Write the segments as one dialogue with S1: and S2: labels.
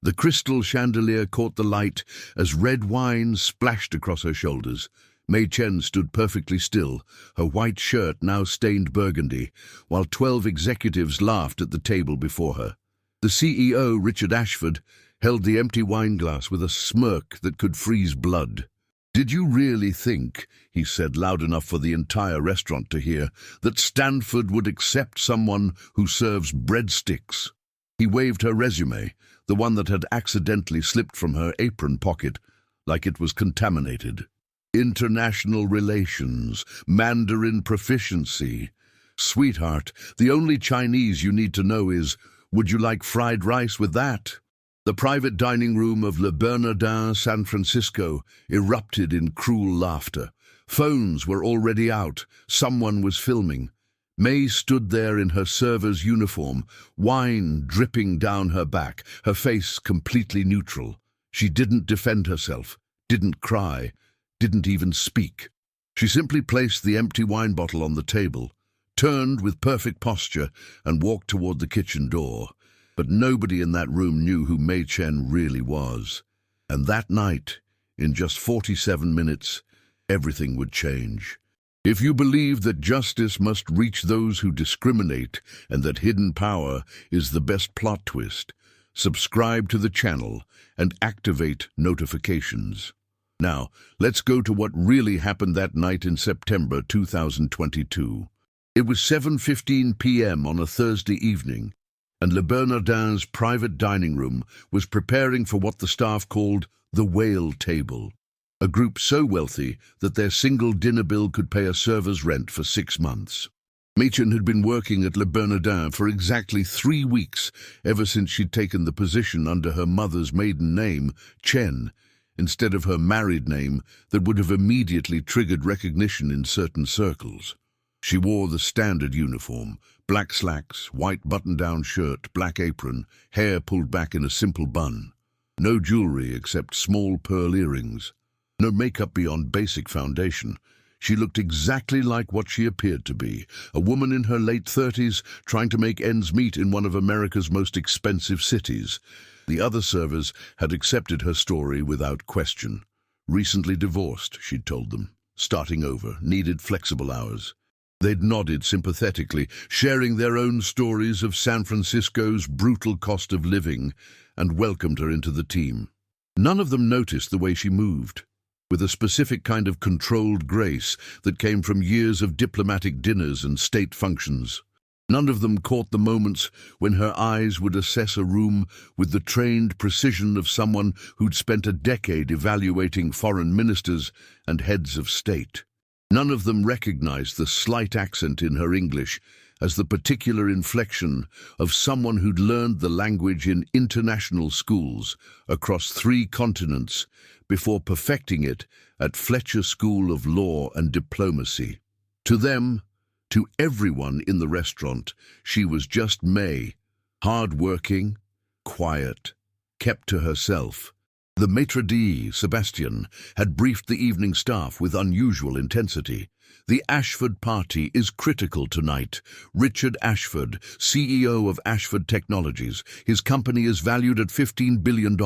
S1: The crystal chandelier caught the light as red wine splashed across her shoulders. Mei Chen stood perfectly still, her white shirt now stained burgundy, while 12 executives laughed at the table before her. The CEO, Richard Ashford, held the empty wineglass with a smirk that could freeze blood. "Did you really think," he said loud enough for the entire restaurant to hear, "that Stanford would accept someone who serves breadsticks?" He waved her resume, the one that had accidentally slipped from her apron pocket, like it was contaminated. "International relations, Mandarin proficiency. Sweetheart, the only Chinese you need to know is, would you like fried rice with that?" The private dining room of Le Bernardin, San Francisco, erupted in cruel laughter. Phones were already out. Someone was filming. May stood there in her server's uniform, wine dripping down her back, her face completely neutral. She didn't defend herself, didn't cry, didn't even speak. She simply placed the empty wine bottle on the table, turned with perfect posture, and walked toward the kitchen door. But nobody in that room knew who Mei Chen really was. And that night, in just 47 minutes, everything would change. If you believe that justice must reach those who discriminate and that hidden power is the best plot twist, subscribe to the channel and activate notifications. Now, let's go to what really happened that night in September 2022. It was 7:15 p.m. on a Thursday evening, and Le Bernardin's private dining room was preparing for what the staff called the whale table, a group so wealthy that their single dinner bill could pay a server's rent for 6 months. Mei Chen had been working at Le Bernardin for exactly 3 weeks, ever since she'd taken the position under her mother's maiden name, Chen, instead of her married name that would have immediately triggered recognition in certain circles. She wore the standard uniform, black slacks, white button-down shirt, black apron, hair pulled back in a simple bun. No jewelry except small pearl earrings. No makeup beyond basic foundation. She looked exactly like what she appeared to be, a woman in her late 30s trying to make ends meet in one of America's most expensive cities. The other servers had accepted her story without question. Recently divorced, she'd told them. Starting over, needed flexible hours. They'd nodded sympathetically, sharing their own stories of San Francisco's brutal cost of living, and welcomed her into the team. None of them noticed the way she moved, with a specific kind of controlled grace that came from years of diplomatic dinners and state functions. None of them caught the moments when her eyes would assess a room with the trained precision of someone who'd spent a decade evaluating foreign ministers and heads of state. None of them recognized the slight accent in her English as the particular inflection of someone who'd learned the language in international schools across 3 continents before perfecting it at Fletcher School of Law and Diplomacy. To them, to everyone in the restaurant, she was just May, hard-working, quiet, kept to herself. The maitre d', Sebastian, had briefed the evening staff with unusual intensity. "The Ashford party is critical tonight. Richard Ashford, CEO of Ashford Technologies. His company is valued at $15 billion.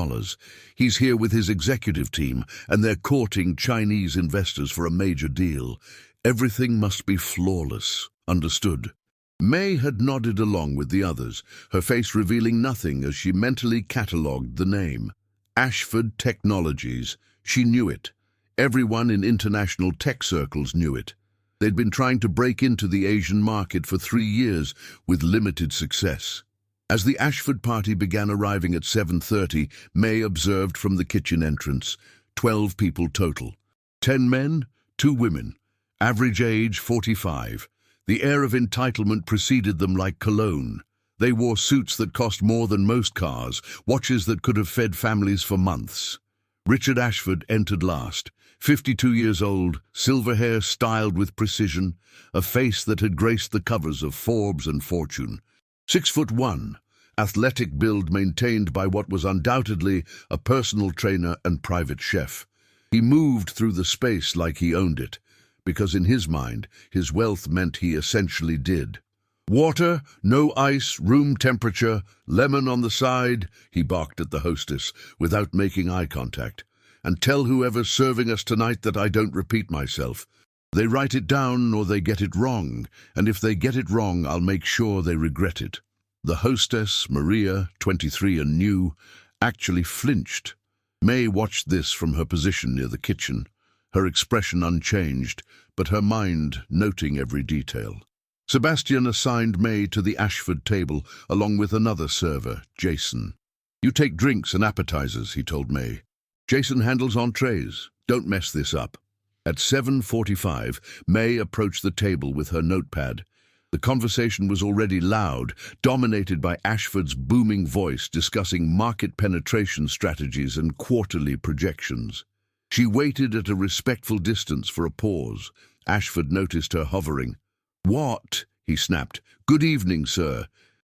S1: He's here with his executive team, and they're courting Chinese investors for a major deal. Everything must be flawless. Understood?" May had nodded along with the others, her face revealing nothing as she mentally catalogued the name. Ashford Technologies. She knew it. Everyone in international tech circles knew it. They'd been trying to break into the Asian market for 3 years with limited success. As the Ashford party began arriving at 7:30, May observed from the kitchen entrance, 12 people total. 10 men, 2 women. Average age 45. The air of entitlement preceded them like cologne. They wore suits that cost more than most cars, watches that could have fed families for months. Richard Ashford entered last, 52 years old, silver hair styled with precision, a face that had graced the covers of Forbes and Fortune. 6'1", athletic build maintained by what was undoubtedly a personal trainer and private chef. He moved through the space like he owned it, because in his mind, his wealth meant he essentially did. Water, no ice, room temperature, lemon on the side, he barked at the hostess without making eye contact. And tell whoever's serving us tonight that I don't repeat myself. They write it down or they get it wrong, and if they get it wrong, I'll make sure they regret it. The hostess, Maria, 23 and new, actually flinched. May watched this from her position near the kitchen, her expression unchanged, but her mind noting every detail. Sebastian assigned May to the Ashford table, along with another server, Jason. You take drinks and appetizers, he told May. Jason handles entrees. Don't mess this up. At 7:45, May approached the table with her notepad. The conversation was already loud, dominated by Ashford's booming voice discussing market penetration strategies and quarterly projections. She waited at a respectful distance for a pause. Ashford noticed her hovering. "What?" he snapped. "Good evening, sir.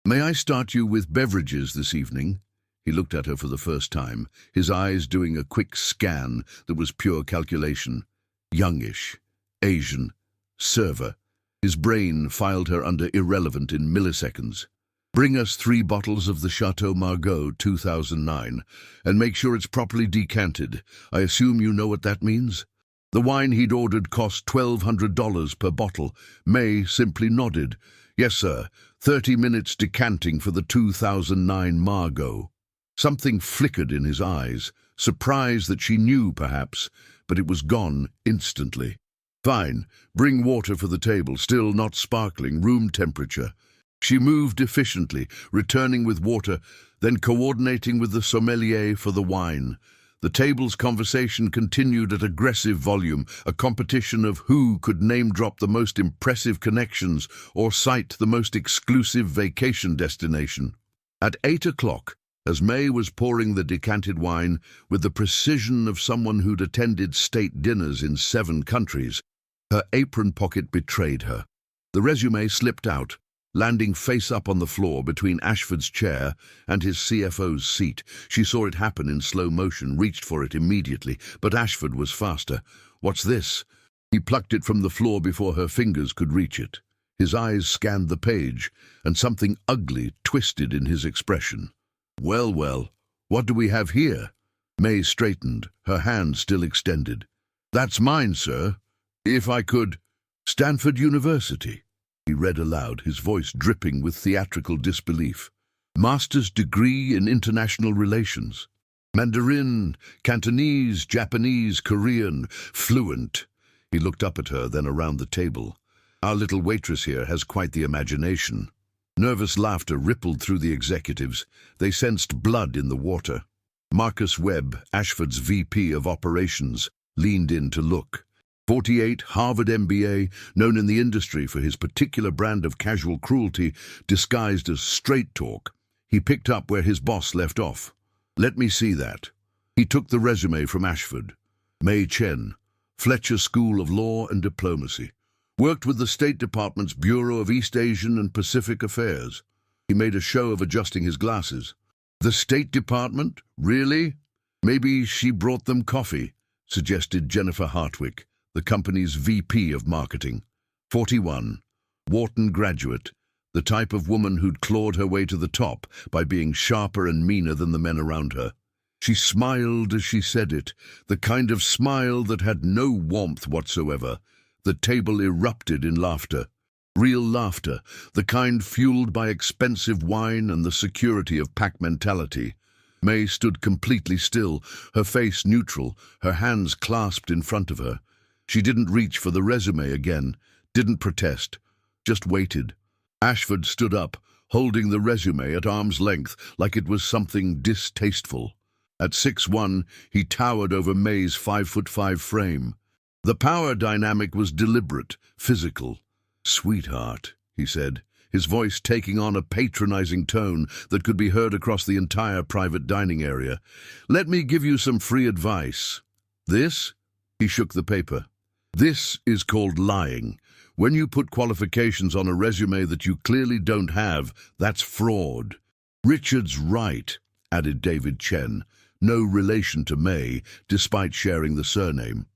S1: May I start you with beverages this evening?" He looked at her for the first time, his eyes doing a quick scan that was pure calculation. Youngish, Asian, server. His brain filed her under irrelevant in milliseconds. "Bring us 3 bottles of the Chateau Margaux 2009, and make sure it's properly decanted. I assume you know what that means?" The wine he'd ordered cost $1,200 per bottle. May simply nodded. "Yes, sir. 30 minutes decanting for the 2009 Margaux." Something flickered in his eyes, surprise that she knew, perhaps, but it was gone instantly. "Fine. Bring water for the table, still not sparkling, room temperature." She moved efficiently, returning with water, then coordinating with the sommelier for the wine. The table's conversation continued at aggressive volume, a competition of who could name-drop the most impressive connections or cite the most exclusive vacation destination. At 8 o'clock, as May was pouring the decanted wine with the precision of someone who'd attended state dinners in 7 countries, her apron pocket betrayed her. The resume slipped out, landing face up on the floor between Ashford's chair and his CFO's seat. She saw it happen in slow motion, reached for it immediately, but Ashford was faster. "What's this?" He plucked it from the floor before her fingers could reach it. His eyes scanned the page, and something ugly twisted in his expression. Well, well, what do we have here?" May straightened, her hand still extended. "That's mine, sir. If I could—" "Stanford University," he read aloud, his voice dripping with theatrical disbelief. "Master's degree in international relations. Mandarin, Cantonese, Japanese, Korean, fluent." He looked up at her, then around the table. "Our little waitress here has quite the imagination." Nervous laughter rippled through the executives. They sensed blood in the water. Marcus Webb, Ashford's VP of Operations, leaned in to look. 48, Harvard MBA, known in the industry for his particular brand of casual cruelty disguised as straight talk. He picked up where his boss left off. "Let me see that." He took the resume from Ashford. May Chen, Fletcher School of Law and Diplomacy. Worked with the State Department's Bureau of East Asian and Pacific Affairs. He made a show of adjusting his glasses. "The State Department? Really?" "Maybe she brought them coffee," suggested Jennifer Hartwick, the company's VP of Marketing. 41. Wharton graduate, the type of woman who'd clawed her way to the top by being sharper and meaner than the men around her. She smiled as she said it, the kind of smile that had no warmth whatsoever. The table erupted in laughter. Real laughter, the kind fueled by expensive wine and the security of pack mentality. May stood completely still, her face neutral, her hands clasped in front of her. She didn't reach for the resume again, didn't protest, just waited. Ashford stood up, holding the resume at arm's length like it was something distasteful. At 6'1", he towered over May's 5'5" frame. The power dynamic was deliberate, physical. "Sweetheart," he said, his voice taking on a patronizing tone that could be heard across the entire private dining area. "Let me give you some free advice. This?" He shook the paper. "This is called lying. When you put qualifications on a resume that you clearly don't have, that's fraud." "Richard's right," added David Chen, no relation to May, despite sharing the surname.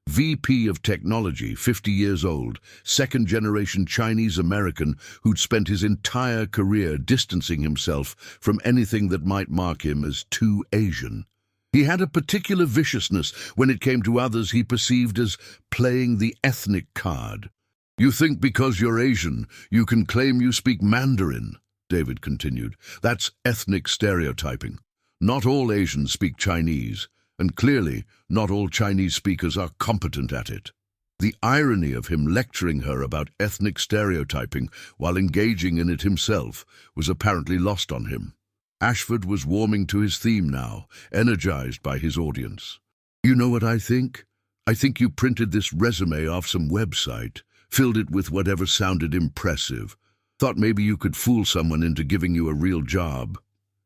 S1: VP of Technology, 50 years old, second-generation Chinese-American who'd spent his entire career distancing himself from anything that might mark him as too Asian. He had a particular viciousness when it came to others he perceived as playing the ethnic card. "You think because you're Asian, you can claim you speak Mandarin," David continued. "That's ethnic stereotyping. Not all Asians speak Chinese, and clearly not all Chinese speakers are competent at it." The irony of him lecturing her about ethnic stereotyping while engaging in it himself was apparently lost on him. Ashford was warming to his theme now, energized by his audience. "You know what I think? I think you printed this resume off some website, filled it with whatever sounded impressive, thought maybe you could fool someone into giving you a real job."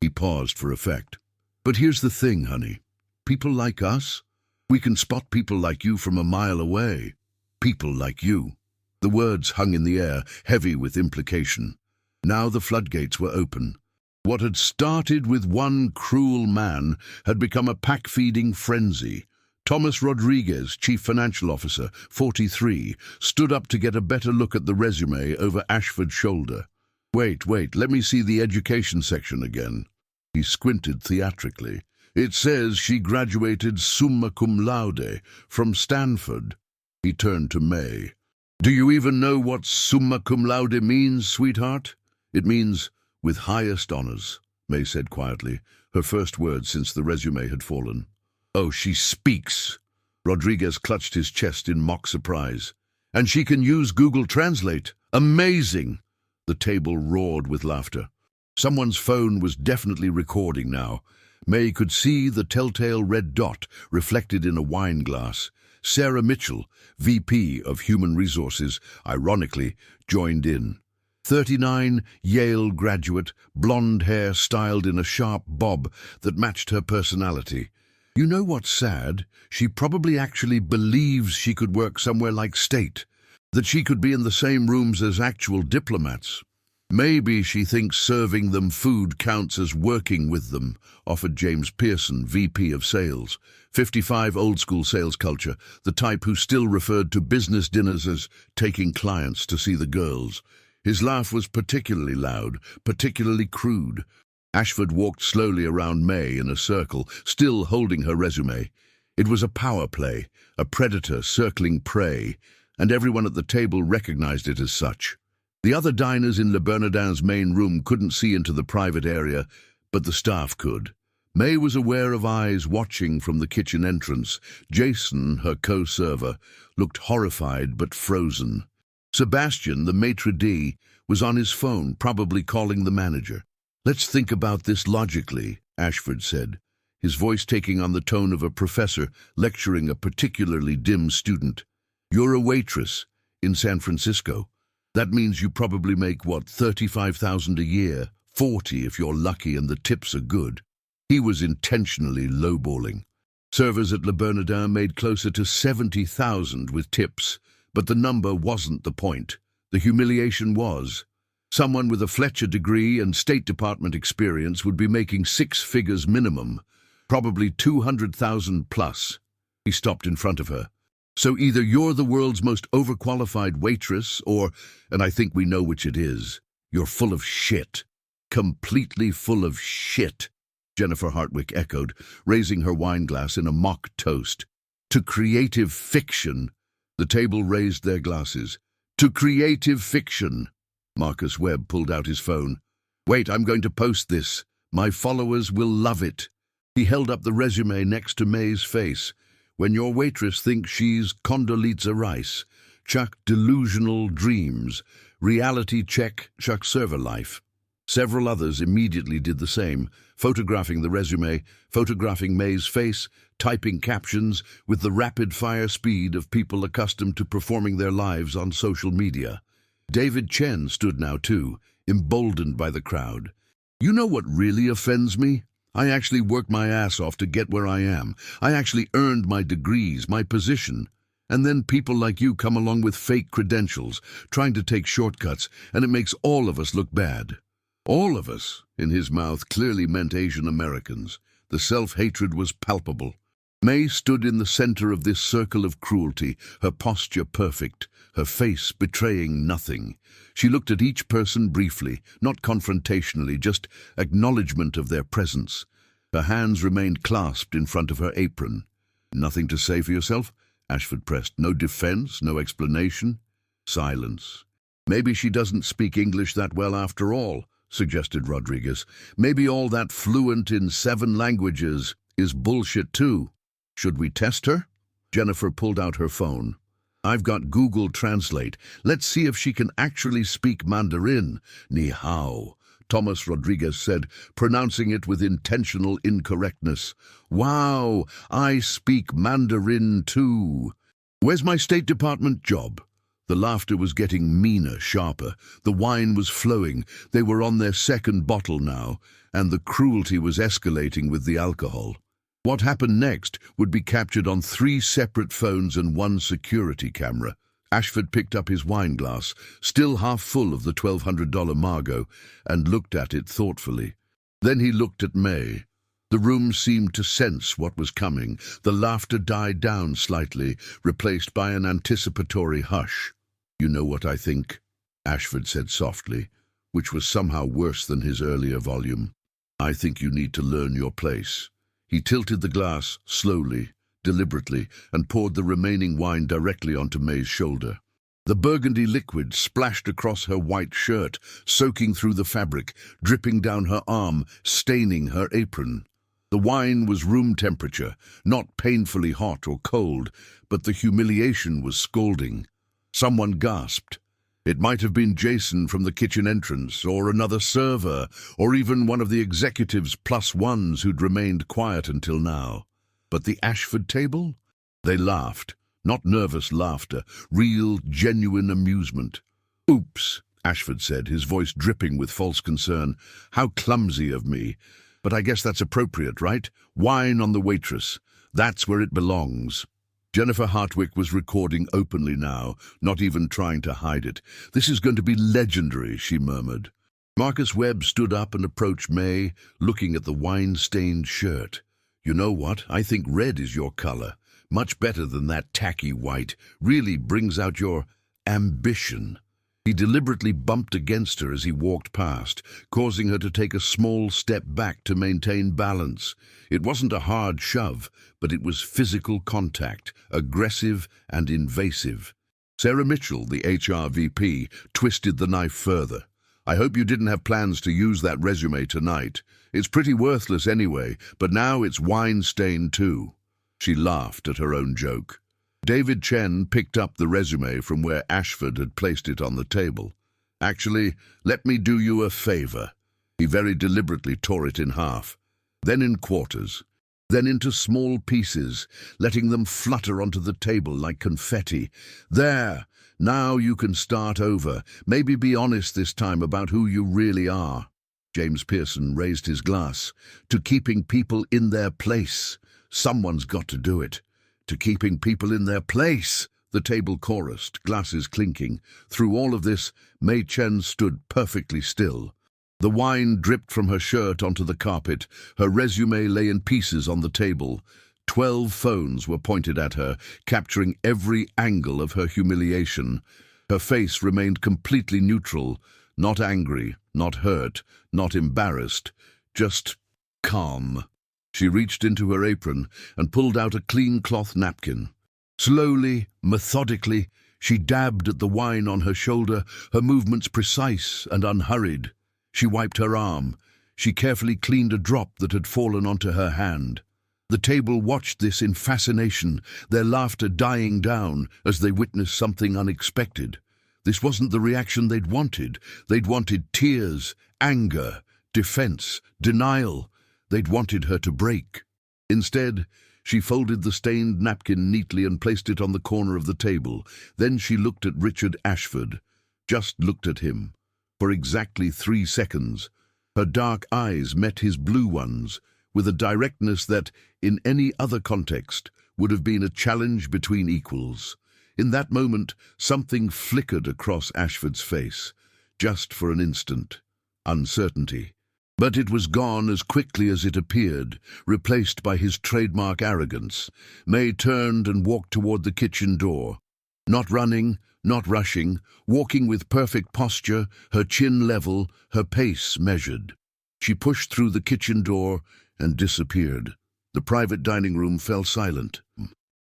S1: He paused for effect. "But here's the thing, honey. People like us, we can spot people like you from a mile away. People like you." The words hung in the air, heavy with implication. Now the floodgates were open. What had started with one cruel man had become a pack-feeding frenzy. Thomas Rodriguez, Chief Financial Officer, 43, stood up to get a better look at the resume over Ashford's shoulder. Wait, let me see the education section again." He squinted theatrically. "It says she graduated summa cum laude from Stanford." He turned to May. "Do you even know what summa cum laude means, sweetheart?" "It means with highest honors," May said quietly, her first word since the resume had fallen. "Oh, she speaks!" Rodriguez clutched his chest in mock surprise. "And she can use Google Translate! Amazing!" The table roared with laughter. Someone's phone was definitely recording now. May could see the telltale red dot reflected in a wine glass. Sarah Mitchell, VP of Human Resources, ironically, joined in. 39, Yale graduate, blonde hair styled in a sharp bob that matched her personality. You know what's sad? She probably actually believes she could work somewhere like State, that she could be in the same rooms as actual diplomats. "Maybe she thinks serving them food counts as working with them," offered James Pearson, VP of Sales. 55, old-school sales culture, the type who still referred to business dinners as taking clients to see the girls. His laugh was particularly loud, particularly crude. Ashford walked slowly around May in a circle, still holding her resume. It was a power play, a predator circling prey, and everyone at the table recognized it as such. The other diners in Le Bernardin's main room couldn't see into the private area, but the staff could. May was aware of eyes watching from the kitchen entrance. Jason, her co-server, looked horrified but frozen. Sebastian, the maitre d', was on his phone, probably calling the manager. "Let's think about this logically," Ashford said, his voice taking on the tone of a professor lecturing a particularly dim student. "You're a waitress in San Francisco. That means you probably make, what, $35,000 a year, 40 if you're lucky and the tips are good." He was intentionally lowballing. Servers at Le Bernardin made closer to 70,000 with tips, but the number wasn't the point. The humiliation was. Someone with a Fletcher degree and State Department experience would be making 6 figures minimum, probably 200,000 plus. He stopped in front of her. "So either you're the world's most overqualified waitress or, and I think we know which it is, you're full of shit. Completely full of shit," Jennifer Hartwick echoed, raising her wine glass in a mock toast. "To creative fiction." The table raised their glasses. "To creative fiction." Marcus Webb pulled out his phone. "Wait, I'm going to post this. My followers will love it." He held up the resume next to May's face. "When your waitress thinks she's Condoleezza Rice, chuck delusional dreams. Reality check, chuck server life." Several others immediately did the same, photographing the resume, photographing May's face, typing captions with the rapid-fire speed of people accustomed to performing their lives on social media. David Chen stood now too, emboldened by the crowd. "You know what really offends me? I actually worked my ass off to get where I am. I actually earned my degrees, my position. And then people like you come along with fake credentials, trying to take shortcuts, and it makes all of us look bad." All of us, in his mouth, clearly meant Asian Americans. The self-hatred was palpable. May stood in the center of this circle of cruelty, her posture perfect, her face betraying nothing. She looked at each person briefly, not confrontationally, just acknowledgement of their presence. Her hands remained clasped in front of her apron. "Nothing to say for yourself?" Ashford pressed. "No defense, no explanation?" Silence. "Maybe she doesn't speak English that well after all," suggested Rodriguez. "Maybe all that fluent in 7 languages is bullshit too. Should we test her?" Jennifer pulled out her phone. "I've got Google Translate. Let's see if she can actually speak Mandarin." "Ni hao," Thomas Rodriguez said, pronouncing it with intentional incorrectness. "Wow, I speak Mandarin too. Where's my State Department job?" The laughter was getting meaner, sharper. The wine was flowing. They were on their 2nd bottle now, and the cruelty was escalating with the alcohol. What happened next would be captured on 3 separate phones and 1 security camera. Ashford picked up his wine glass, still half full of the $1,200 Margot, and looked at it thoughtfully. Then he looked at May. The room seemed to sense what was coming. The laughter died down slightly, replaced by an anticipatory hush. "You know what I think?" Ashford said softly, which was somehow worse than his earlier volume. "I think you need to learn your place." He tilted the glass slowly, deliberately, and poured the remaining wine directly onto May's shoulder. The burgundy liquid splashed across her white shirt, soaking through the fabric, dripping down her arm, staining her apron. The wine was room temperature, not painfully hot or cold, but the humiliation was scalding. Someone gasped. It might have been Jason from the kitchen entrance, or another server, or even one of the executives +1s who'd remained quiet until now. But the Ashford table? They laughed. Not nervous laughter, real, genuine amusement. "Oops," Ashford said, his voice dripping with false concern. "How clumsy of me. But I guess that's appropriate, right? Wine on the Waitress. That's where it belongs." Jennifer Hartwick was recording openly now, not even trying to hide it. "This is going to be legendary," she murmured. Marcus Webb stood up and approached May, looking at the wine-stained shirt. "You know what? I think red is your color. Much better than that tacky white. Really brings out your ambition." He deliberately bumped against her as he walked past, causing her to take a small step back to maintain balance. It wasn't a hard shove, but it was physical contact, aggressive and invasive. Sarah Mitchell, the HR VP, twisted the knife further. "I hope you didn't have plans to use that resume tonight. It's pretty worthless anyway, but now it's wine-stained too." She laughed at her own joke. David Chen picked up the resume from where Ashford had placed it on the table. "Actually, let me do you a favor." He very deliberately tore it in half, then in quarters, then into small pieces, letting them flutter onto the table like confetti. "There, now you can start over. Maybe be honest this time about who you really are." James Pearson raised his glass. "To keeping people in their place. Someone's got to do it. To keeping people in their place," the table chorused, glasses clinking. Through all of this, May Chen stood perfectly still. The wine dripped from her shirt onto the carpet. Her resume lay in pieces on the table. 12 phones were pointed at her, capturing every angle of her humiliation. Her face remained completely neutral, not angry, not hurt, not embarrassed, just calm. She reached into her apron and pulled out a clean cloth napkin. Slowly, methodically, she dabbed at the wine on her shoulder, her movements precise and unhurried. She wiped her arm. She carefully cleaned a drop that had fallen onto her hand. The table watched this in fascination, their laughter dying down as they witnessed something unexpected. This wasn't the reaction they'd wanted. They'd wanted tears, anger, defense, denial. They'd wanted her to break. Instead, she folded the stained napkin neatly and placed it on the corner of the table. Then she looked at Richard Ashford. Just looked at him. For exactly 3 seconds. Her dark eyes met his blue ones, with a directness that, in any other context, would have been a challenge between equals. In that moment, something flickered across Ashford's face. Just for an instant. Uncertainty. But it was gone as quickly as it appeared, replaced by his trademark arrogance. May turned and walked toward the kitchen door. Not running, not rushing, walking with perfect posture, her chin level, her pace measured. She pushed through the kitchen door and disappeared. The private dining room fell silent.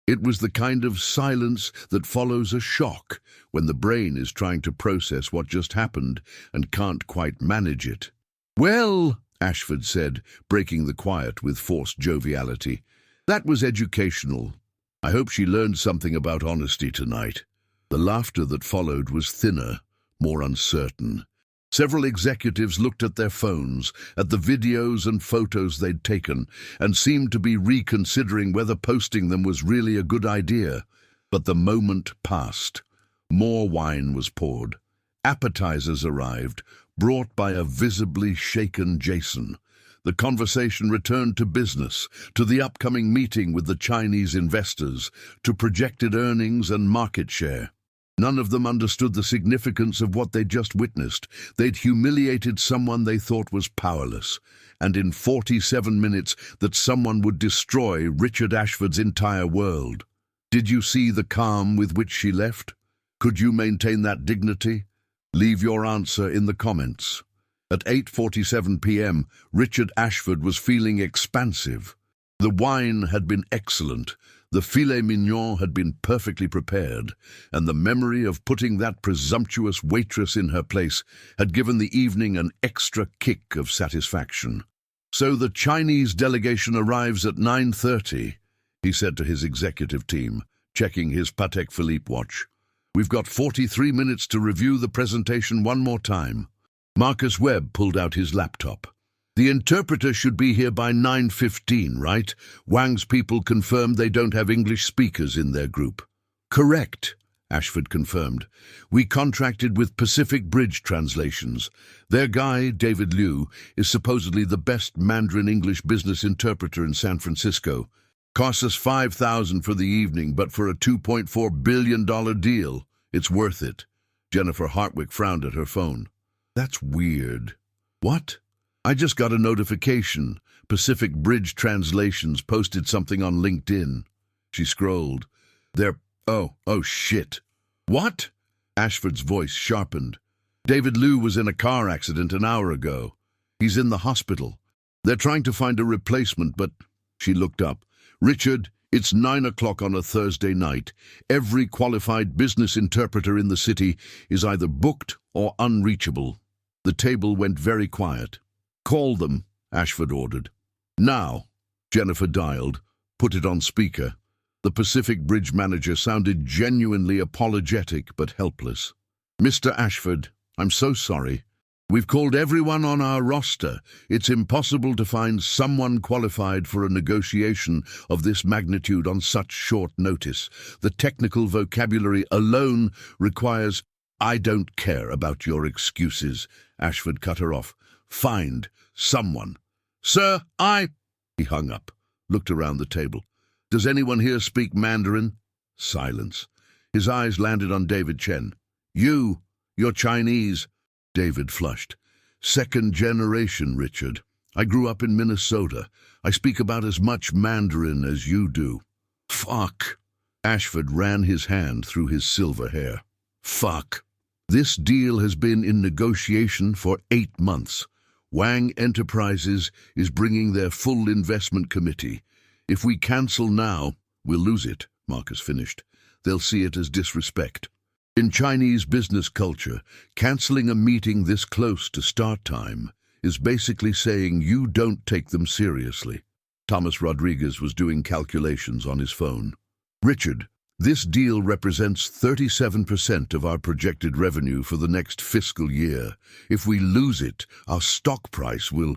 S1: It was the kind of silence that follows a shock when the brain is trying to process what just happened and can't quite manage it. "Well," Ashford said, breaking the quiet with forced joviality, "that was educational. I hope she learned something about honesty tonight." The laughter that followed was thinner, more uncertain. Several executives looked at their phones, at the videos and photos they'd taken, and seemed to be reconsidering whether posting them was really a good idea. But the moment passed. More wine was poured. Appetizers arrived, brought by a visibly shaken Jason. The conversation returned to business, to the upcoming meeting with the Chinese investors, to projected earnings and market share. None of them understood the significance of what they'd just witnessed. They'd humiliated someone they thought was powerless, and in 47 minutes that someone would destroy Richard Ashford's entire world. Did you see the calm with which she left? Could you maintain that dignity? Leave your answer in the comments. At 8:47 p.m., Richard Ashford was feeling expansive. The wine had been excellent, the filet mignon had been perfectly prepared, and the memory of putting that presumptuous waitress in her place had given the evening an extra kick of satisfaction. "So the Chinese delegation arrives at 9:30, he said to his executive team, checking his Patek Philippe watch. "We've got 43 minutes to review the presentation one more time." Marcus Webb pulled out his laptop. "The interpreter should be here by 9:15, right? Wang's people confirmed they don't have English speakers in their group." "Correct," Ashford confirmed. "We contracted with Pacific Bridge Translations. Their guy, David Liu, is supposedly the best Mandarin English business interpreter in San Francisco. Costs us $5,000 for the evening, but for a $2.4 billion deal, it's worth it." Jennifer Hartwick frowned at her phone. "That's weird." "What?" "I just got a notification. Pacific Bridge Translations posted something on LinkedIn." She scrolled. Oh, shit." "What?" Ashford's voice sharpened. "David Liu was in a car accident an hour ago. He's in the hospital. They're trying to find a replacement, but..." She looked up. "Richard, it's 9 o'clock on a Thursday night. Every qualified business interpreter in the city is either booked or unreachable." The table went very quiet. "Call them," Ashford ordered. "Now." Jennifer dialed, put it on speaker. The Pacific Bridge manager sounded genuinely apologetic but helpless. "Mr. Ashford, I'm so sorry. We've called everyone on our roster. It's impossible to find someone qualified for a negotiation of this magnitude on such short notice. The technical vocabulary alone requires..." "I don't care about your excuses," Ashford cut her off. "Find someone." "Sir, He hung up, looked around the table. "Does anyone here speak Mandarin?" Silence. His eyes landed on David Chen. You're Chinese." David flushed. "Second generation, Richard. I grew up in Minnesota. I speak about as much Mandarin as you do." "Fuck." Ashford ran his hand through his silver hair. "Fuck. This deal has been in negotiation for 8 months. Wang Enterprises is bringing their full investment committee. If we cancel now, we'll lose it," Marcus finished. "They'll see it as disrespect. In Chinese business culture, canceling a meeting this close to start time is basically saying you don't take them seriously." Thomas Rodriguez was doing calculations on his phone. "Richard, this deal represents 37% of our projected revenue for the next fiscal year. If we lose it, our stock price will..."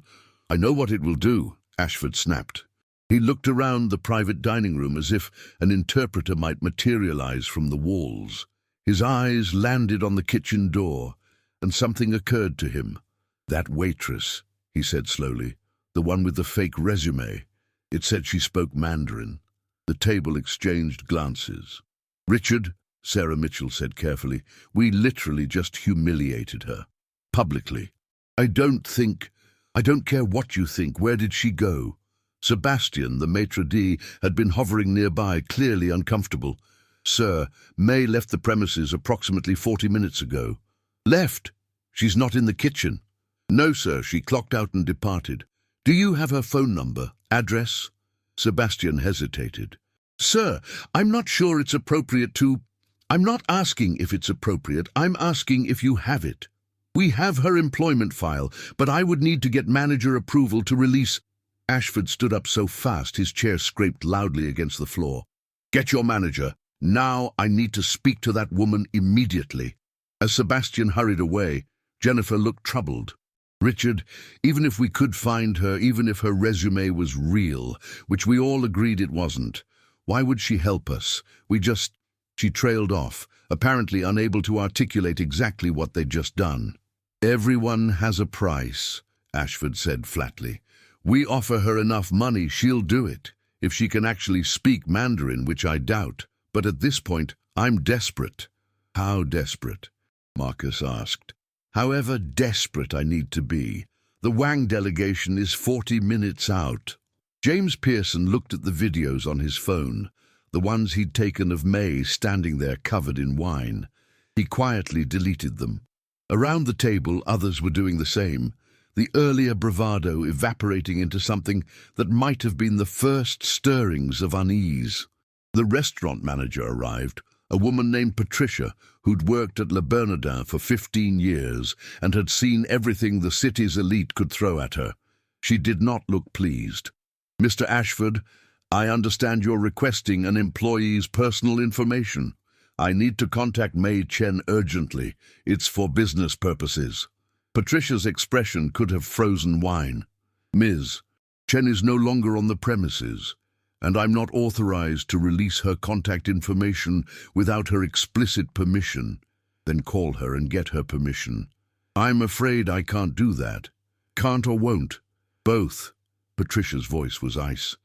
S1: "I know what it will do," Ashford snapped. He looked around the private dining room as if an interpreter might materialize from the walls. His eyes landed on the kitchen door, and something occurred to him. "That waitress," he said slowly, "the one with the fake resume. It said she spoke Mandarin." The table exchanged glances. "Richard," Sarah Mitchell said carefully, "we literally just humiliated her. Publicly. I don't think..." I don't care what you think. Where did she go? Sebastian, the maitre d', had been hovering nearby, clearly uncomfortable. Sir, May left the premises approximately 40 minutes ago. Left? She's not in the kitchen. No, sir, she clocked out and departed. Do you have her phone number, address? Sebastian hesitated. Sir, I'm not sure it's appropriate to... I'm not asking if it's appropriate, I'm asking if you have it. We have her employment file, but I would need to get manager approval to release... Ashford stood up so fast his chair scraped loudly against the floor. Get your manager. Now I need to speak to that woman immediately. As Sebastian hurried away, Jennifer looked troubled. Richard, even if we could find her, even if her resume was real, which we all agreed it wasn't, why would she help us? She trailed off, apparently unable to articulate exactly what they'd just done. Everyone has a price, Ashford said flatly. We offer her enough money, she'll do it, if she can actually speak Mandarin, which I doubt. But at this point, I'm desperate. How desperate? Marcus asked. However desperate I need to be. The Wang delegation is 40 minutes out. James Pearson looked at the videos on his phone, the ones he'd taken of May standing there covered in wine. He quietly deleted them. Around the table, others were doing the same, the earlier bravado evaporating into something that might have been the first stirrings of unease. The restaurant manager arrived, a woman named Patricia, who'd worked at Le Bernardin for 15 years and had seen everything the city's elite could throw at her. She did not look pleased. Mr. Ashford, I understand you're requesting an employee's personal information. I need to contact May Chen urgently. It's for business purposes. Patricia's expression could have frozen wine. Ms. Chen is no longer on the premises, and I'm not authorized to release her contact information without her explicit permission. Then call her and get her permission. I'm afraid I can't do that. Can't or won't? Both. Patricia's voice was ice.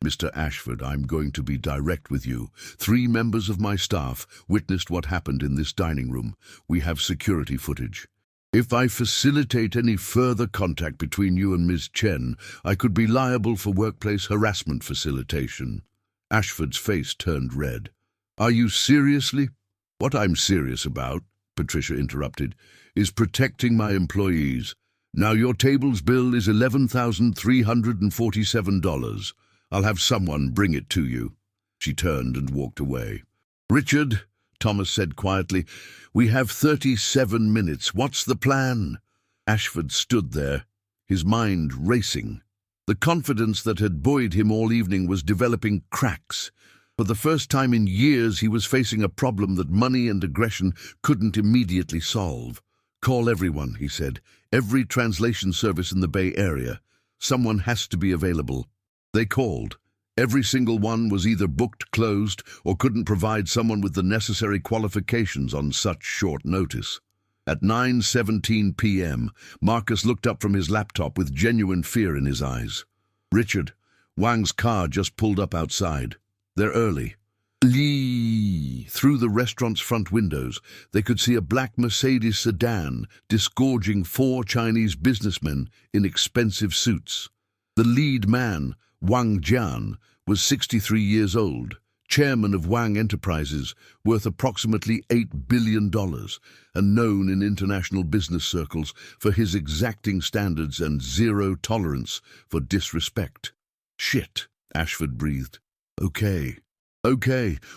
S1: Mr. Ashford, I'm going to be direct with you. 3 members of my staff witnessed what happened in this dining room. We have security footage. If I facilitate any further contact between you and Ms. Chen, I could be liable for workplace harassment facilitation. Ashford's face turned red. Are you seriously? What I'm serious about, Patricia interrupted, is protecting my employees. Now your table's bill is $11,347. I'll have someone bring it to you. She turned and walked away. Richard, Thomas said quietly, we have 37 minutes. What's the plan? Ashford stood there, his mind racing. The confidence that had buoyed him all evening was developing cracks. For the first time in years, he was facing a problem that money and aggression couldn't immediately solve. Call everyone, he said. Every translation service in the Bay Area. Someone has to be available. They called. Every single one was either booked, closed, or couldn't provide someone with the necessary qualifications on such short notice. At 9:17 p.m., Marcus looked up from his laptop with genuine fear in his eyes. Richard, Wang's car just pulled up outside. They're early. Through the restaurant's front windows, they could see a black Mercedes sedan disgorging 4 Chinese businessmen in expensive suits. The lead man, Wang Jian, was 63 years old, chairman of Wang Enterprises, worth approximately $8 billion, and known in international business circles for his exacting standards and zero tolerance for disrespect. Shit, Ashford breathed. Okay,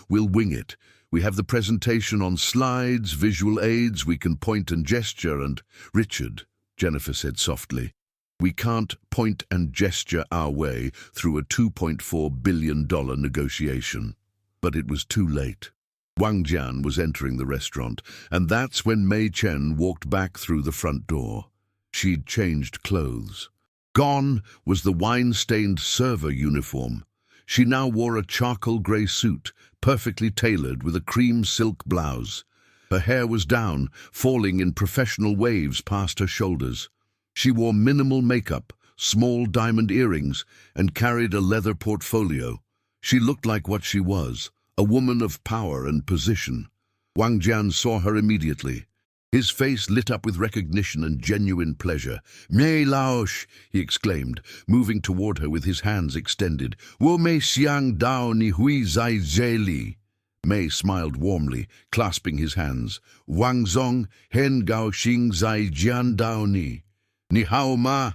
S1: we'll wing it. We have the presentation on slides, visual aids, we can point and gesture and... Richard, Jennifer said softly, we can't point and gesture our way through a $2.4 billion negotiation. But it was too late. Wang Jian was entering the restaurant, and that's when May Chen walked back through the front door. She'd changed clothes. Gone was the wine-stained server uniform. She now wore a charcoal grey suit, perfectly tailored with a cream silk blouse. Her hair was down, falling in professional waves past her shoulders. She wore minimal makeup, small diamond earrings, and carried a leather portfolio. She looked like what she was, a woman of power and position. Wang Jian saw her immediately. His face lit up with recognition and genuine pleasure. "Mei Laosh," he exclaimed, moving toward her with his hands extended. "Wo mei xiang dao ni hui zai zeli." Mei smiled warmly, clasping his hands. "Wang Zong hen gao xing zai jian dao ni. Ni hao ma."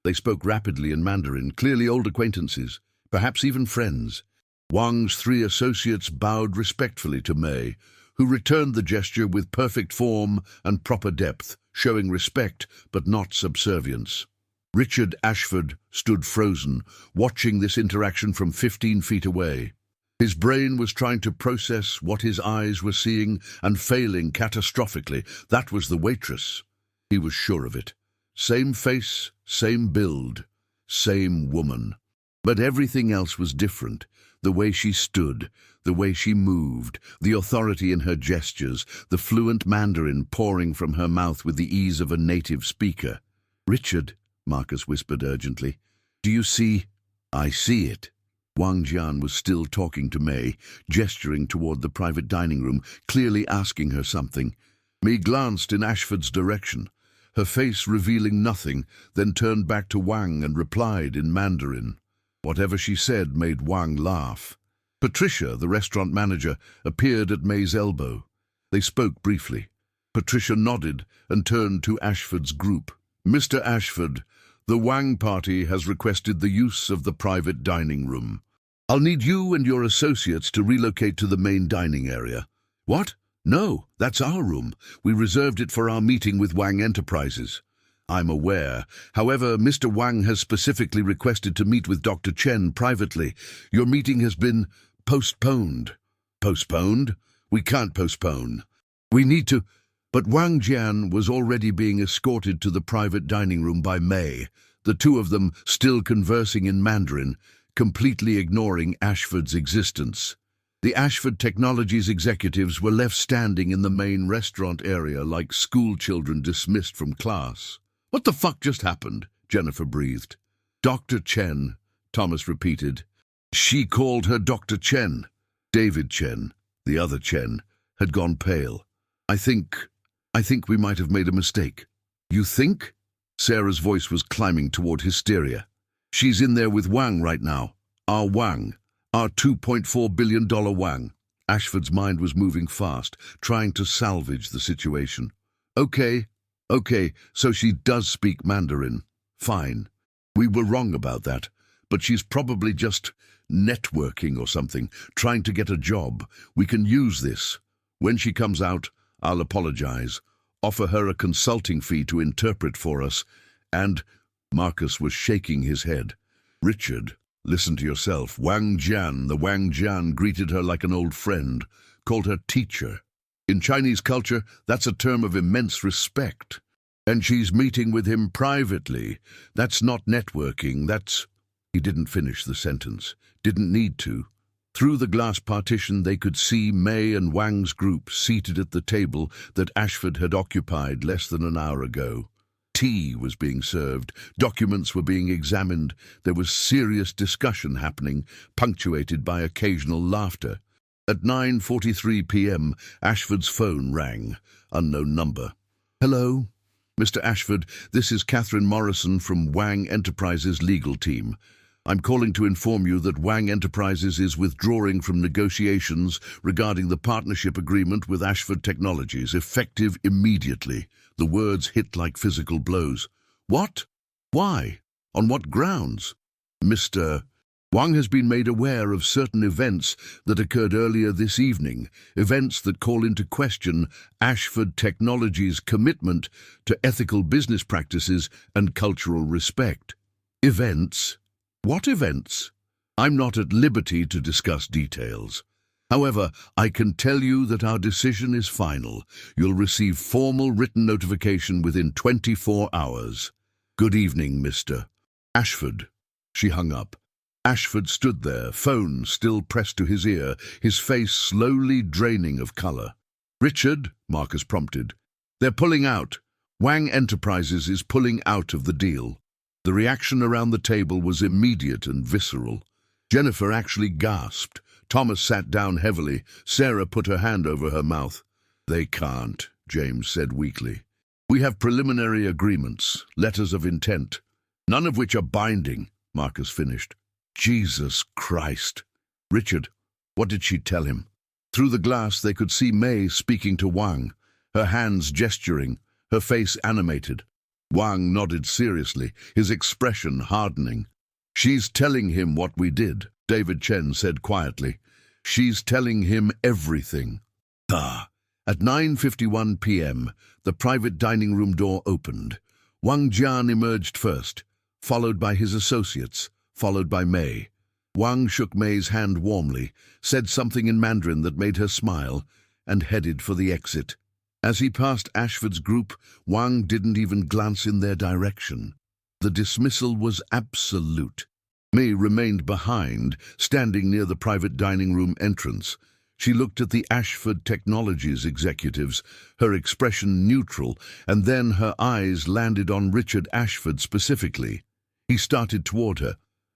S1: They spoke rapidly in Mandarin, clearly old acquaintances, perhaps even friends. Wang's three associates bowed respectfully to Mei, who returned the gesture with perfect form and proper depth, showing respect but not subservience. Richard Ashford stood frozen, watching this interaction from 15 feet away. His brain was trying to process what his eyes were seeing and failing catastrophically. That was the waitress. He was sure of it. Same face, same build, same woman. But everything else was different. The way she stood, the way she moved, the authority in her gestures, the fluent Mandarin pouring from her mouth with the ease of a native speaker. "Richard," Marcus whispered urgently, "do you see?" "I see it." Wang Jian was still talking to Mei, gesturing toward the private dining room, clearly asking her something. Mei glanced in Ashford's direction, her face revealing nothing, then turned back to Wang and replied in Mandarin. Whatever she said made Wang laugh. Patricia, the restaurant manager, appeared at Mei's elbow. They spoke briefly. Patricia nodded and turned to Ashford's group. "Mr. Ashford, the Wang party has requested the use of the private dining room. I'll need you and your associates to relocate to the main dining area." "What? No, that's our room. We reserved it for our meeting with Wang Enterprises." "I'm aware. However, Mr. Wang has specifically requested to meet with Dr. Chen privately. Your meeting has been postponed." "Postponed? We can't postpone. We need to—" But Wang Jian was already being escorted to the private dining room by Mei, the two of them still conversing in Mandarin, completely ignoring Ashford's existence. The Ashford Technologies executives were left standing in the main restaurant area like school children dismissed from class. "What the fuck just happened?" Jennifer breathed. "Dr. Chen," Thomas repeated. She called her Dr. Chen. David Chen, the other Chen, had gone pale. I think we might have made a mistake." "You think?" Sarah's voice was climbing toward hysteria. "She's in there with Wang right now. Our Wang. Our $2.4 billion Wang." Ashford's mind was moving fast, trying to salvage the situation. Okay, so she does speak Mandarin. Fine. We were wrong about that, but she's probably just networking or something, trying to get a job. We can use this. When she comes out, I'll apologize, offer her a consulting fee to interpret for us, and—" Marcus was shaking his head. "Richard, listen to yourself. Wang Jian, the Wang Jian, greeted her like an old friend, called her teacher. In Chinese culture, that's a term of immense respect. And she's meeting with him privately. That's not networking, that's—" He didn't finish the sentence. Didn't need to. Through the glass partition they could see Mei and Wang's group seated at the table that Ashford had occupied less than an hour ago. Tea was being served, documents were being examined, there was serious discussion happening, punctuated by occasional laughter. At 9:43 p.m., Ashford's phone rang. Unknown number. "Hello? Mr. Ashford, this is Catherine Morrison from Wang Enterprises legal team. I'm calling to inform you that Wang Enterprises is withdrawing from negotiations regarding the partnership agreement with Ashford Technologies, effective immediately." The words hit like physical blows. "What? Why? On what grounds?" "Mr. Wang has been made aware of certain events that occurred earlier this evening, events that call into question Ashford Technologies' commitment to ethical business practices and cultural respect." "Events? What events?" "I'm not at liberty to discuss details. However, I can tell you that our decision is final. You'll receive formal written notification within 24 hours. Good evening, Mr. Ashford." She hung up. Ashford stood there, phone still pressed to his ear, his face slowly draining of color. "Richard," Marcus prompted. "They're pulling out. Wang Enterprises is pulling out of the deal." The reaction around the table was immediate and visceral. Jennifer actually gasped. Thomas sat down heavily. Sarah put her hand over her mouth. "They can't. James said weakly. We have preliminary agreements, letters of intent, none of which are binding, Marcus finished. Jesus Christ. Richard, what did she tell him? Through the glass they could see May speaking to Wang, her hands gesturing, her face animated. Wang nodded seriously, his expression hardening. She's telling him what we did, David Chen said quietly. She's telling him everything. At 9:51 p.m., the private dining room door opened. Wang Jian emerged first, followed by his associates, followed by May. Wang shook May's hand warmly, said something in Mandarin that made her smile, and headed for the exit. As he passed Ashford's group, Wang didn't even glance in their direction. The dismissal was absolute. May remained behind, standing near the private dining room entrance. She looked at the Ashford Technologies executives, her expression neutral, and then her eyes landed on Richard Ashford specifically. He started toward her.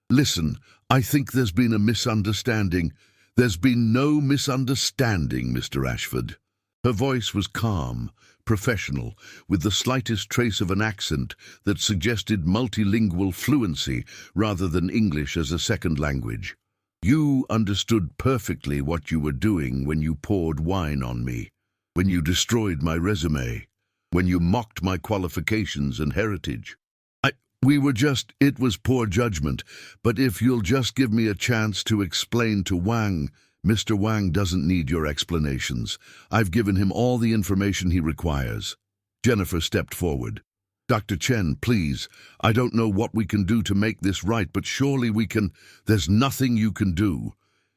S1: Listen, I think there's been a misunderstanding. There's been no misunderstanding, Mr. Ashford. Her voice was calm, professional, with the slightest trace of an accent that suggested multilingual fluency rather than English as a second language. You understood perfectly what you were doing when you poured wine on me, when you destroyed my resume, when you mocked my qualifications and heritage. It was poor judgment, but if you'll just give me a chance to explain to Wang, Mr. Wang doesn't need your explanations. I've given him all the information he requires. Jennifer stepped forward. Dr. Chen, please, I don't know what we can do to make this right, but surely we can. There's nothing you can do.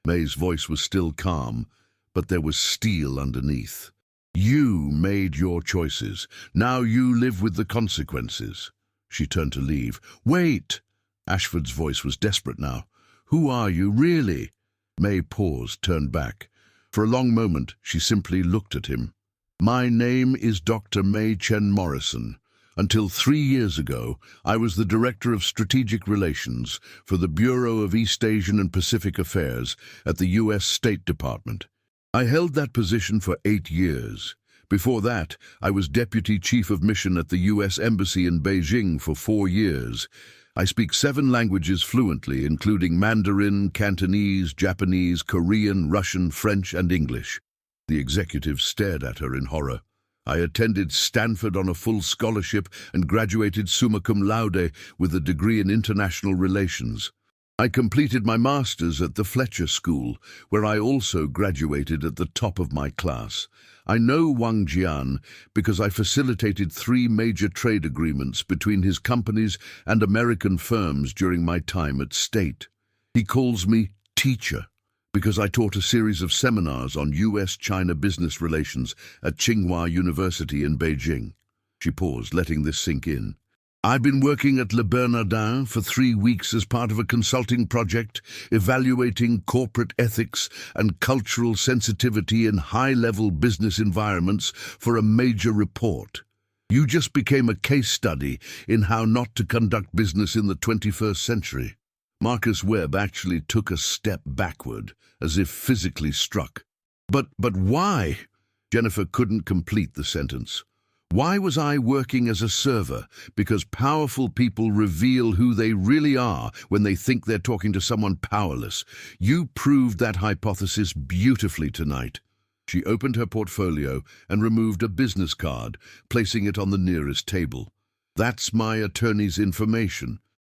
S1: May's voice was still calm, but there was steel underneath. You made your choices. Now you live with the consequences. She turned to leave. Wait! Ashford's voice was desperate now. Who are you, really? May paused, turned back. For a long moment, she simply looked at him. My name is Dr. May Chen Morrison. Until 3 years ago, I was the Director of Strategic Relations for the Bureau of East Asian and Pacific Affairs at the U.S. State Department. I held that position for 8 years. Before that, I was Deputy Chief of Mission at the U.S. Embassy in Beijing for 4 years. I speak 7 languages fluently, including Mandarin, Cantonese, Japanese, Korean, Russian, French, and English. The executive stared at her in horror. I attended Stanford on a full scholarship and graduated summa cum laude with a degree in international relations. I completed my master's at the Fletcher School, where I also graduated at the top of my class. I know Wang Jian because I facilitated 3 major trade agreements between his companies and American firms during my time at State. He calls me teacher because I taught a series of seminars on U.S.-China business relations at Tsinghua University in Beijing. She paused, letting this sink in. I've been working at Le Bernardin for 3 weeks as part of a consulting project evaluating corporate ethics and cultural sensitivity in high-level business environments for a major report. You just became a case study in how not to conduct business in the 21st century. Marcus Webb actually took a step backward, as if physically struck. But why? Jennifer couldn't complete the sentence. Why was I working as a server? Because powerful people reveal who they really are when they think they're talking to someone powerless. You proved that hypothesis beautifully tonight. She opened her portfolio and removed a business card, placing it on the nearest table. That's my attorney's information.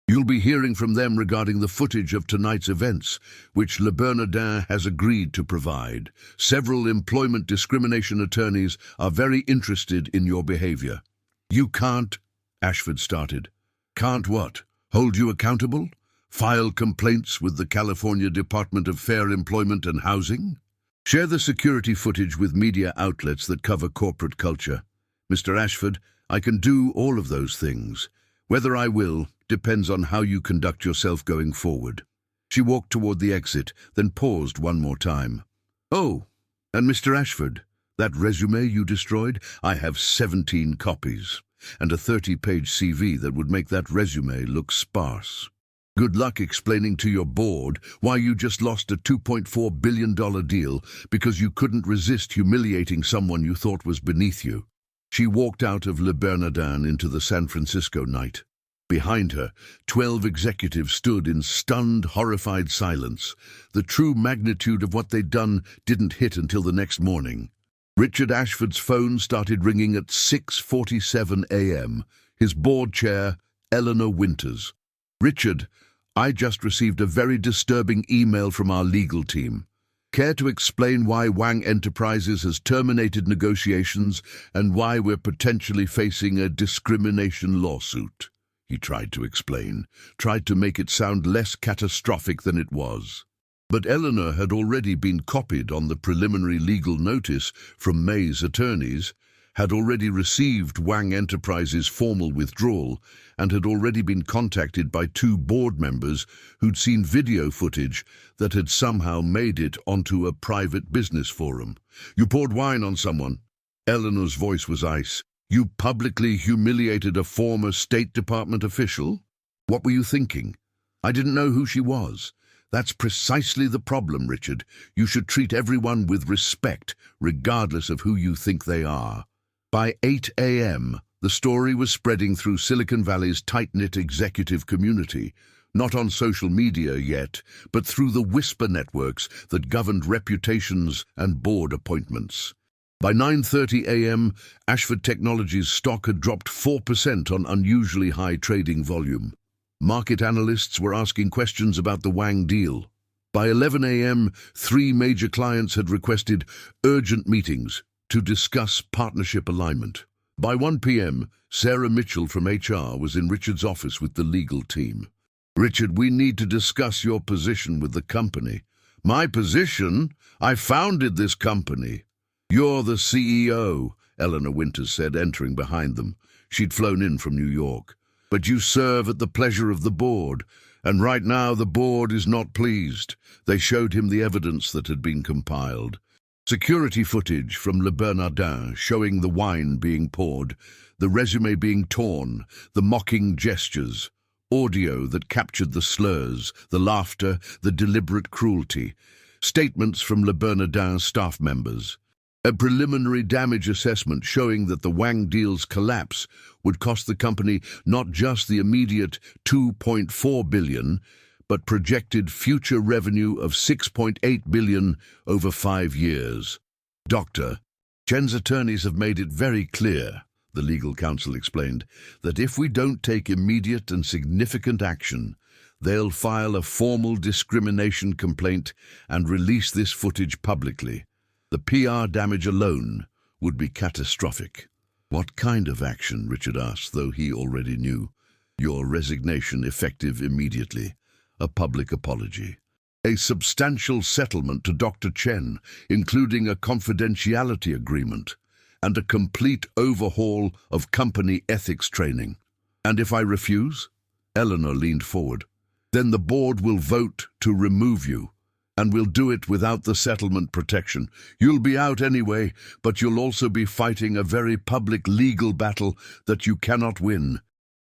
S1: You'll be hearing from them regarding the footage of tonight's events, which Le Bernardin has agreed to provide. Several employment discrimination attorneys are very interested in your behavior. You can't, Ashford started. Can't what? Hold you accountable? File complaints with the California Department of Fair Employment and Housing? Share the security footage with media outlets that cover corporate culture. Mr. Ashford, I can do all of those things. Whether I will depends on how you conduct yourself going forward. She walked toward the exit, then paused one more time. Oh, and Mr. Ashford, that resume you destroyed, I have 17 copies, and a 30-page CV that would make that resume look sparse. Good luck explaining to your board why you just lost a $2.4 billion deal because you couldn't resist humiliating someone you thought was beneath you. She walked out of Le Bernardin into the San Francisco night. Behind her, 12 executives stood in stunned, horrified silence. The true magnitude of what they'd done didn't hit until the next morning. Richard Ashford's phone started ringing at 6:47 a.m. His board chair, Eleanor Winters. "Richard, I just received a very disturbing email from our legal team. Care to explain why Wang Enterprises has terminated negotiations and why we're potentially facing a discrimination lawsuit?" He tried to explain, tried to make it sound less catastrophic than it was. But Eleanor had already been copied on the preliminary legal notice from May's attorneys, had already received Wang Enterprises' formal withdrawal, and had already been contacted by 2 board members who'd seen video footage that had somehow made it onto a private business forum. "You poured wine on someone." Eleanor's voice was ice. "You publicly humiliated a former State Department official? What were you thinking? I didn't know who she was. That's precisely the problem, Richard. You should treat everyone with respect, regardless of who you think they are." By 8 a.m., the story was spreading through Silicon Valley's tight-knit executive community, not on social media yet, but through the whisper networks that governed reputations and board appointments. By 9:30 a.m., Ashford Technologies' stock had dropped 4% on unusually high trading volume. Market analysts were asking questions about the Wang deal. By 11 a.m., 3 major clients had requested urgent meetings to discuss partnership alignment. By 1 p.m., Sarah Mitchell from HR was in Richard's office with the legal team. "Richard, we need to discuss your position with the company." "My position? I founded this company." "You're the CEO," Eleanor Winters said, entering behind them. She'd flown in from New York. "But you serve at the pleasure of the board, and right now the board is not pleased." They showed him the evidence that had been compiled. Security footage from Le Bernardin showing the wine being poured, the resume being torn, the mocking gestures, audio that captured the slurs, the laughter, the deliberate cruelty, statements from Le Bernardin staff members. A preliminary damage assessment showing that the Wang deal's collapse would cost the company not just the immediate $2.4 billion, but projected future revenue of $6.8 billion over 5 years. "Doctor, Chen's attorneys have made it very clear," the legal counsel explained, "that if we don't take immediate and significant action, they'll file a formal discrimination complaint and release this footage publicly. The PR damage alone would be catastrophic." "What kind of action?" Richard asked, though he already knew. "Your resignation effective immediately. A public apology. A substantial settlement to Dr. Chen, including a confidentiality agreement, and a complete overhaul of company ethics training." "And if I refuse?" Eleanor leaned forward. "Then the board will vote to remove you, and we'll do it without the settlement protection. You'll be out anyway, but you'll also be fighting a very public legal battle that you cannot win."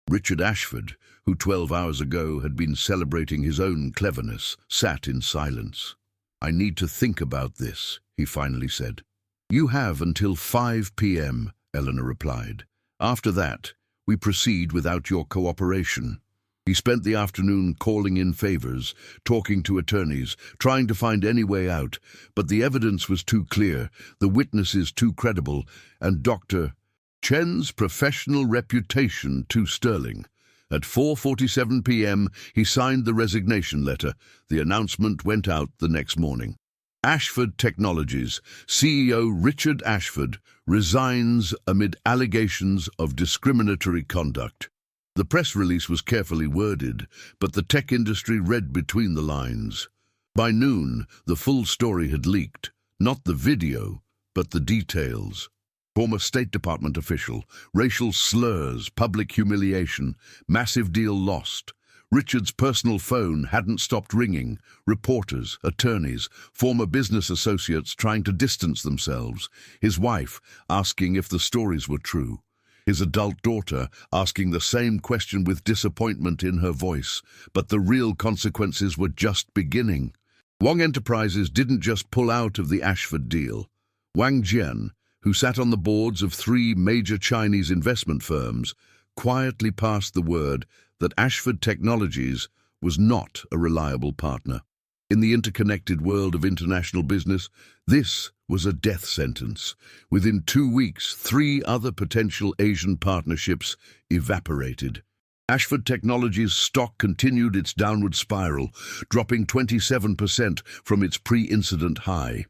S1: Richard Ashford, who 12 hours ago had been celebrating his own cleverness, sat in silence. "I need to think about this," he finally said. "You have until 5 p.m., Eleanor replied. "After that, we proceed without your cooperation." He spent the afternoon calling in favors, talking to attorneys, trying to find any way out, but the evidence was too clear, the witnesses too credible, and Dr. Chen's professional reputation too sterling. At 4:47 p.m., he signed the resignation letter. The announcement went out the next morning. Ashford Technologies CEO Richard Ashford resigns amid allegations of discriminatory conduct. The press release was carefully worded, but the tech industry read between the lines. By noon, the full story had leaked. Not the video, but the details. Former State Department official, racial slurs, public humiliation, massive deal lost. Richard's personal phone hadn't stopped ringing. Reporters, attorneys, former business associates trying to distance themselves. His wife asking if the stories were true. His adult daughter asking the same question with disappointment in her voice, but the real consequences were just beginning. Wang Enterprises didn't just pull out of the Ashford deal. Wang Jian, who sat on the boards of 3 major Chinese investment firms, quietly passed the word that Ashford Technologies was not a reliable partner. In the interconnected world of international business, this was a death sentence. Within 2 weeks, 3 other potential Asian partnerships evaporated. Ashford Technologies' stock continued its downward spiral, dropping 27% from its pre-incident high.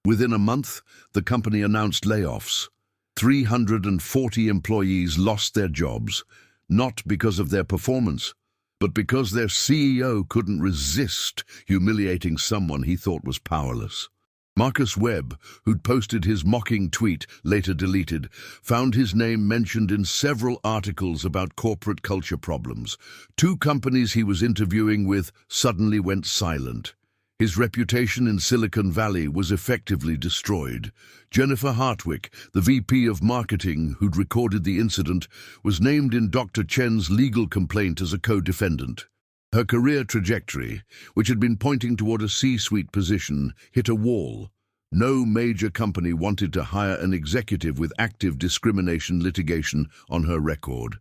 S1: Within a month, the company announced layoffs. 340 employees lost their jobs, not because of their performance, but because their CEO couldn't resist humiliating someone he thought was powerless. Marcus Webb, who'd posted his mocking tweet, later deleted, found his name mentioned in several articles about corporate culture problems. 2 companies he was interviewing with suddenly went silent. His reputation in Silicon Valley was effectively destroyed. Jennifer Hartwick, the VP of Marketing who'd recorded the incident, was named in Dr. Chen's legal complaint as a co-defendant. Her career trajectory, which had been pointing toward a C-suite position, hit a wall. No major company wanted to hire an executive with active discrimination litigation on her record.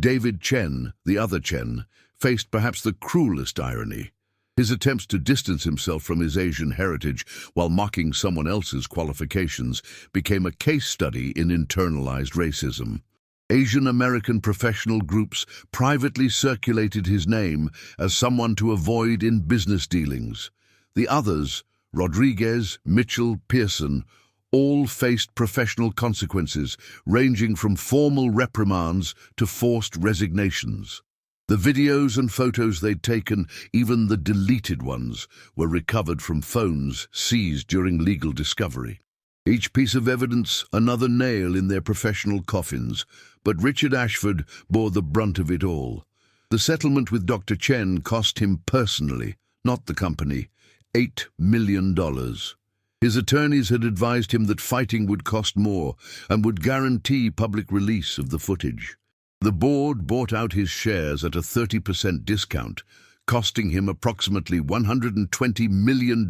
S1: David Chen, the other Chen, faced perhaps the cruelest irony. His attempts to distance himself from his Asian heritage while mocking someone else's qualifications became a case study in internalized racism. Asian American professional groups privately circulated his name as someone to avoid in business dealings. The others, Rodriguez, Mitchell, Pearson, all faced professional consequences ranging from formal reprimands to forced resignations. The videos and photos they'd taken, even the deleted ones, were recovered from phones seized during legal discovery. Each piece of evidence another nail in their professional coffins, but Richard Ashford bore the brunt of it all. The settlement with Dr. Chen cost him personally, not the company, $8 million. His attorneys had advised him that fighting would cost more and would guarantee public release of the footage. The board bought out his shares at a 30% discount, costing him approximately $120 million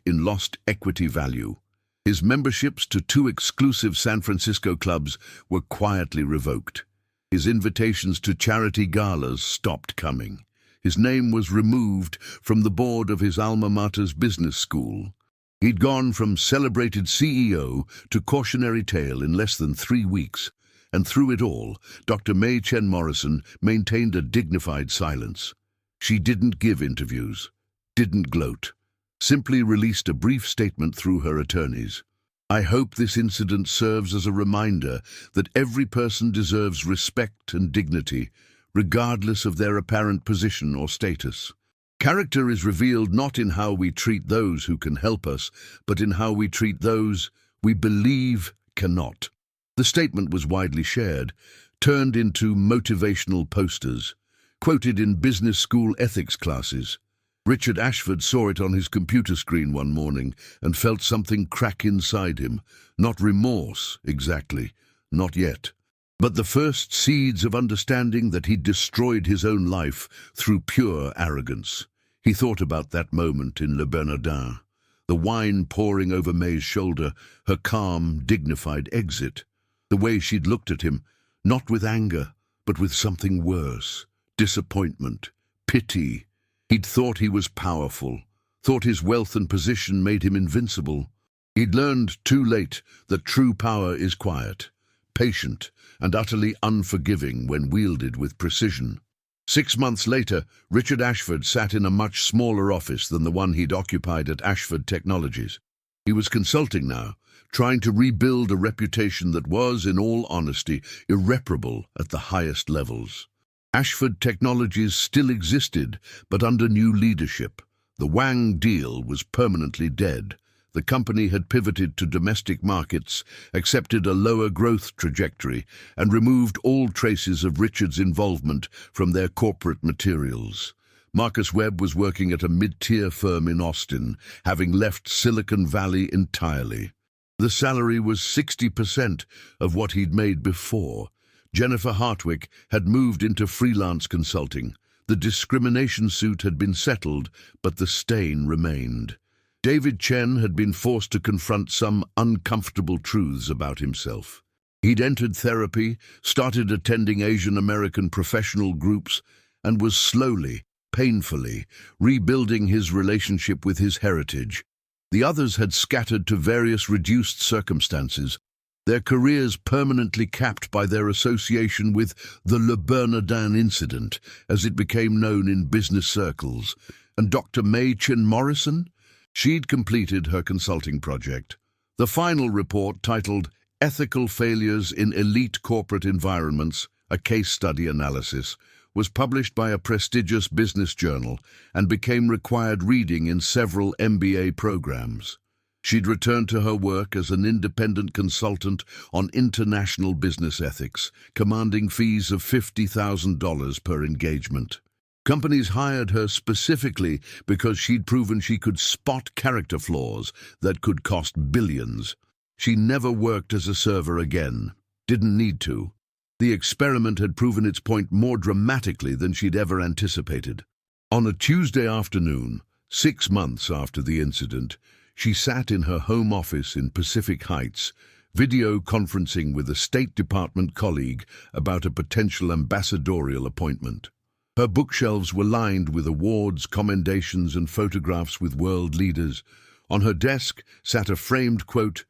S1: in lost equity value. His memberships to 2 exclusive San Francisco clubs were quietly revoked. His invitations to charity galas stopped coming. His name was removed from the board of his alma mater's business school. He'd gone from celebrated CEO to cautionary tale in less than 3 weeks. And through it all, Dr. May Chen Morrison maintained a dignified silence. She didn't give interviews, didn't gloat, simply released a brief statement through her attorneys. I hope this incident serves as a reminder that every person deserves respect and dignity, regardless of their apparent position or status. Character is revealed not in how we treat those who can help us, but in how we treat those we believe cannot. The statement was widely shared, turned into motivational posters, quoted in business school ethics classes. Richard Ashford saw it on his computer screen one morning and felt something crack inside him. Not remorse, exactly, not yet, but the first seeds of understanding that he'd destroyed his own life through pure arrogance. He thought about that moment in Le Bernardin, the wine pouring over May's shoulder, her calm, dignified exit. The way she'd looked at him, not with anger, but with something worse, disappointment, pity. He'd thought he was powerful, thought his wealth and position made him invincible. He'd learned too late that true power is quiet, patient, and utterly unforgiving when wielded with precision. 6 months later, Richard Ashford sat in a much smaller office than the one he'd occupied at Ashford Technologies. He was consulting now, trying to rebuild a reputation that was, in all honesty, irreparable at the highest levels. Ashford Technologies still existed, but under new leadership. The Wang deal was permanently dead. The company had pivoted to domestic markets, accepted a lower growth trajectory, and removed all traces of Richard's involvement from their corporate materials. Marcus Webb was working at a mid-tier firm in Austin, having left Silicon Valley entirely. The salary was 60% of what he'd made before. Jennifer Hartwick had moved into freelance consulting. The discrimination suit had been settled, but the stain remained. David Chen had been forced to confront some uncomfortable truths about himself. He'd entered therapy, started attending Asian American professional groups, and was slowly, painfully, rebuilding his relationship with his heritage. The others had scattered to various reduced circumstances, their careers permanently capped by their association with the Le Bernardin incident, as it became known in business circles. And Dr. May Chin Morrison? She'd completed her consulting project. The final report, titled Ethical Failures in Elite Corporate Environments, a Case Study Analysis, was published by a prestigious business journal and became required reading in several MBA programs. She'd returned to her work as an independent consultant on international business ethics, commanding fees of $50,000 per engagement. Companies hired her specifically because she'd proven she could spot character flaws that could cost billions. She never worked as a server again. Didn't need to. The experiment had proven its point more dramatically than she'd ever anticipated. On a Tuesday afternoon, 6 months after the incident, she sat in her home office in Pacific Heights, video conferencing with a State Department colleague about a potential ambassadorial appointment. Her bookshelves were lined with awards, commendations, and photographs with world leaders. On her desk sat a framed quote,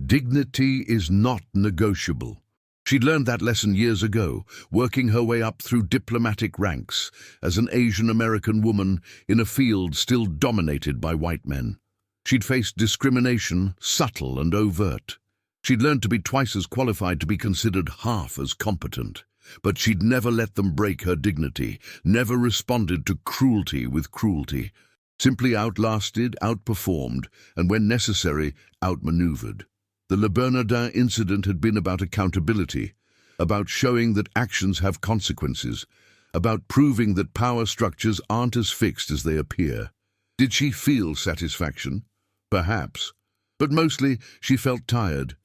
S1: "Dignity is not negotiable." She'd learned that lesson years ago, working her way up through diplomatic ranks as an Asian American woman in a field still dominated by white men. She'd faced discrimination, subtle and overt. She'd learned to be twice as qualified to be considered half as competent. But she'd never let them break her dignity, never responded to cruelty with cruelty. Simply outlasted, outperformed, and when necessary, outmaneuvered. The Le Bernardin incident had been about accountability, about showing that actions have consequences, about proving that power structures aren't as fixed as they appear. Did she feel satisfaction? Perhaps. But mostly she felt tired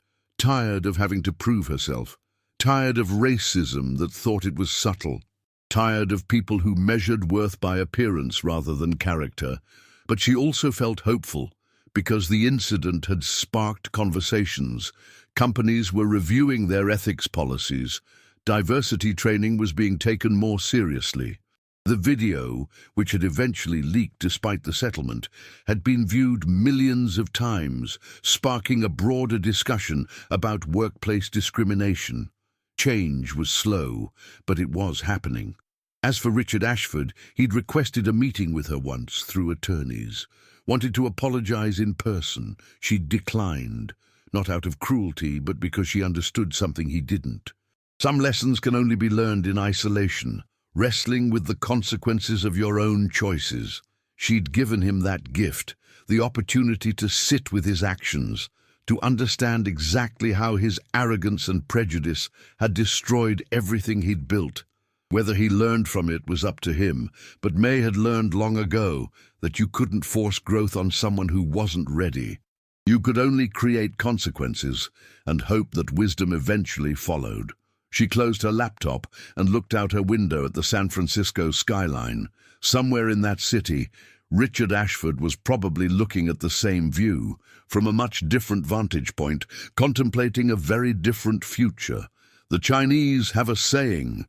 S1: of having to prove herself, tired of racism that thought it was subtle, tired of people who measured worth by appearance rather than character. But she also felt hopeful, because the incident had sparked conversations. Companies were reviewing their ethics policies. Diversity training was being taken more seriously. The video, which had eventually leaked despite the settlement, had been viewed millions of times, sparking a broader discussion about workplace discrimination. Change was slow, but it was happening. As for Richard Ashford, he'd requested a meeting with her once through attorneys. Wanted to apologize in person. She declined, not out of cruelty, but because she understood something he didn't. Some lessons can only be learned in isolation, wrestling with the consequences of your own choices. She'd given him that gift, the opportunity to sit with his actions, to understand exactly how his arrogance and prejudice had destroyed everything he'd built. Whether he learned from it was up to him, but May had learned long ago that you couldn't force growth on someone who wasn't ready. You could only create consequences and hope that wisdom eventually followed. She closed her laptop and looked out her window at the San Francisco skyline. Somewhere in that city, Richard Ashford was probably looking at the same view, from a much different vantage point, contemplating a very different future. The Chinese have a saying,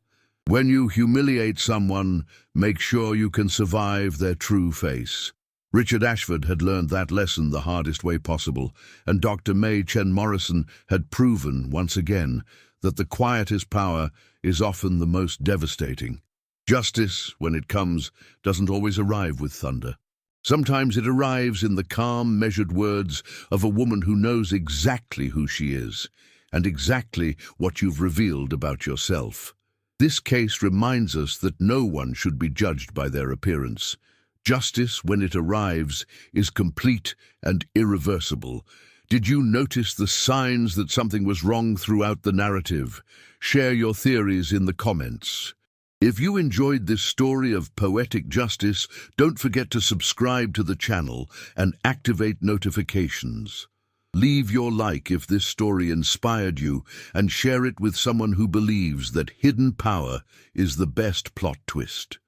S1: "When you humiliate someone, make sure you can survive their true face." Richard Ashford had learned that lesson the hardest way possible, and Dr. May Chen Morrison had proven, once again, that the quietest power is often the most devastating. Justice, when it comes, doesn't always arrive with thunder. Sometimes it arrives in the calm, measured words of a woman who knows exactly who she is, and exactly what you've revealed about yourself. This case reminds us that no one should be judged by their appearance. Justice, when it arrives, is complete and irreversible. Did you notice the signs that something was wrong throughout the narrative? Share your theories in the comments. If you enjoyed this story of poetic justice, don't forget to subscribe to the channel and activate notifications. Leave your like if this story inspired you, and share it with someone who believes that hidden power is the best plot twist.